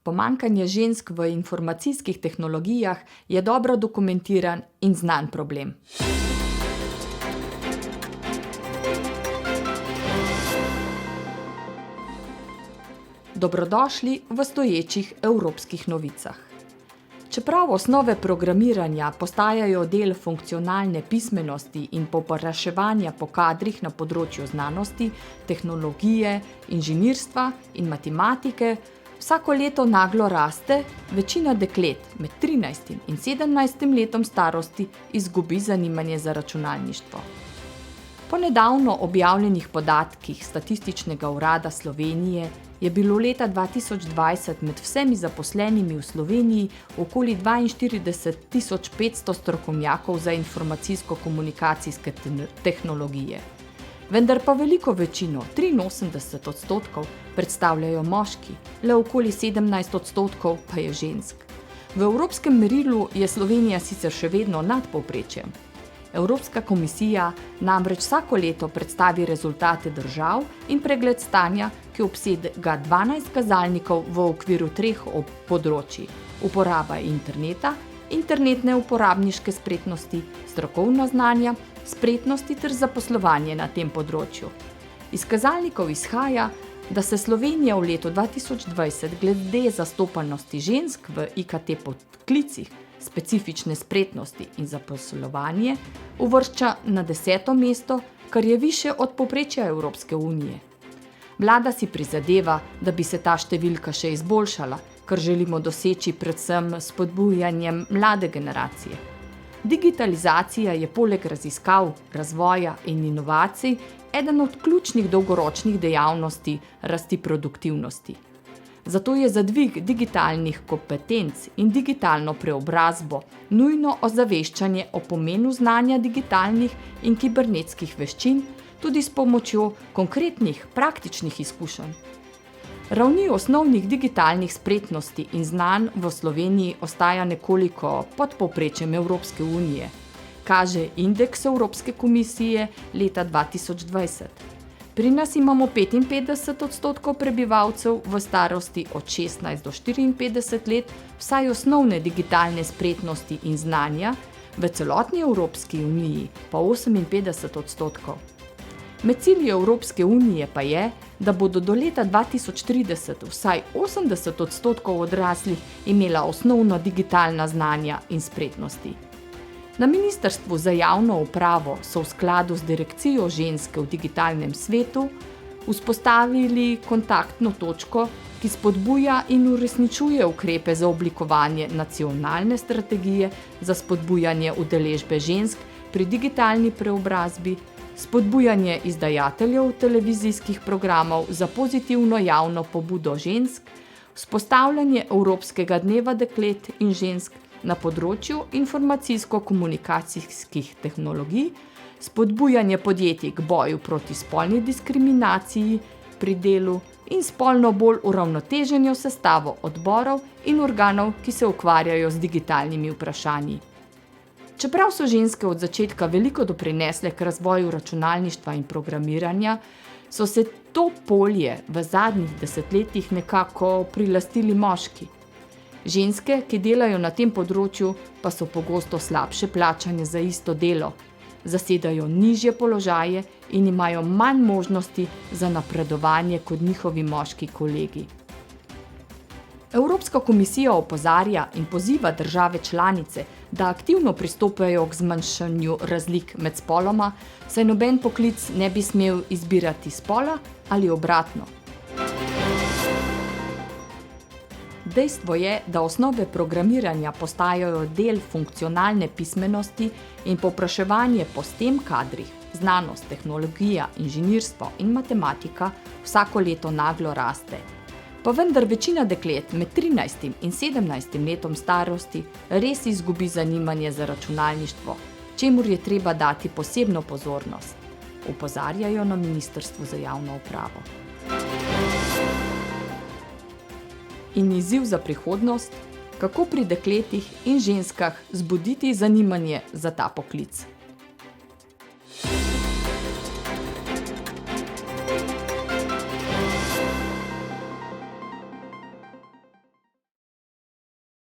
Pomanjkanje žensk v informacijskih tehnologijah je dobro dokumentiran in znan problem. Dobrodošli v stoječih evropskih novicah. Čeprav osnove programiranja postajajo del funkcionalne pismenosti in povpraševanja po kadrih na področju znanosti, tehnologije, inženirstva in matematike, vsako leto naglo raste, večina deklet med 13 in 17 letom starosti izgubi zanimanje za računalništvo. Po nedavno objavljenih podatkih Statističnega urada Slovenije je bilo leta 2020 med vsemi zaposlenimi v Sloveniji okoli 42.500 strokovnjakov za informacijsko-komunikacijske tehnologije. Vendar pa veliko večino, 83%, predstavljajo moški, le okoli 17% pa je žensk. V evropskem merilu je Slovenija sicer še vedno nad povprečjem. Evropska komisija namreč vsako leto predstavi rezultate držav in pregled stanja, ki obsega 12 kazalnikov v okviru 3 področij: uporaba interneta, internetne uporabniške spretnosti, strokovna znanja, spretnosti ter zaposlovanje na tem področju. Iz kazalnikov izhaja, da se Slovenija v letu 2020 glede zastopanosti žensk v IKT poklicih, specifične spretnosti in zaposlovanje uvršča na 10. mesto, kar je višje od povprečja Evropske unije. Vlada si prizadeva, da bi se ta številka še izboljšala, kar želimo doseči predvsem s spodbujanjem mlade generacije. Digitalizacija je poleg raziskav, razvoja in inovacij eden od ključnih dolgoročnih dejavnosti rasti produktivnosti. Zato je za dvig digitalnih kompetenc in digitalno preobrazbo nujno ozaveščanje o pomenu znanja digitalnih in kibernetskih veščin, tudi s pomočjo konkretnih praktičnih izkušenj. Ravni osnovnih digitalnih spretnosti in znanj v Sloveniji ostaja nekoliko pod povprečjem Evropske unije, kaže indeks Evropske komisije leta 2020. Pri nas imamo 55% prebivalcev v starosti od 16 do 54 let vsaj osnovne digitalne spretnosti in znanja, v celotni Evropski uniji pa 58%. Med cilji Evropske unije pa je, da bodo do leta 2030 vsaj 80% odraslih imela osnovna digitalna znanja in spretnosti. Na Ministrstvu za javno upravo so v skladu z direkcijo Ženske v digitalnem svetu vzpostavili kontaktno točko, ki spodbuja in uresničuje ukrepe za oblikovanje nacionalne strategije za spodbujanje udeležbe žensk pri digitalni preobrazbi, spodbujanje izdajateljev televizijskih programov za pozitivno javno pobudo žensk, vzpostavljanje Evropskega dneva deklet in žensk na področju informacijsko-komunikacijskih tehnologij, spodbujanje podjetij k boju proti spolni diskriminaciji pri delu in spolno bolj uravnoteženo sestavo odborov in organov, ki se ukvarjajo z digitalnimi vprašanji. Čeprav so ženske od začetka veliko doprinesle k razvoju računalništva in programiranja, so se to polje v zadnjih desetletjih nekako prilastili moški. Ženske, ki delajo na tem področju, pa so pogosto slabše plačane za isto delo, zasedajo nižje položaje in imajo manj možnosti za napredovanje kot njihovi moški kolegi. Evropska komisija opozarja in poziva države članice, da aktivno pristopajo k zmanjšanju razlik med spoloma, saj noben poklic ne bi smel izbirati spola ali obratno. Dejstvo je, da osnove programiranja postajajo del funkcionalne pismenosti in povpraševanje po STEM kadrih, znanost, tehnologija, inženirstvo in matematika vsako leto naglo raste. Pa vendar večina deklet med 13 in 17 letom starosti res izgubi zanimanje za računalništvo, čemur je treba dati posebno pozornost, opozarjajo na Ministrstvu za javno upravo. In izziv za prihodnost, kako pri dekletih in ženskah zbuditi zanimanje za ta poklic.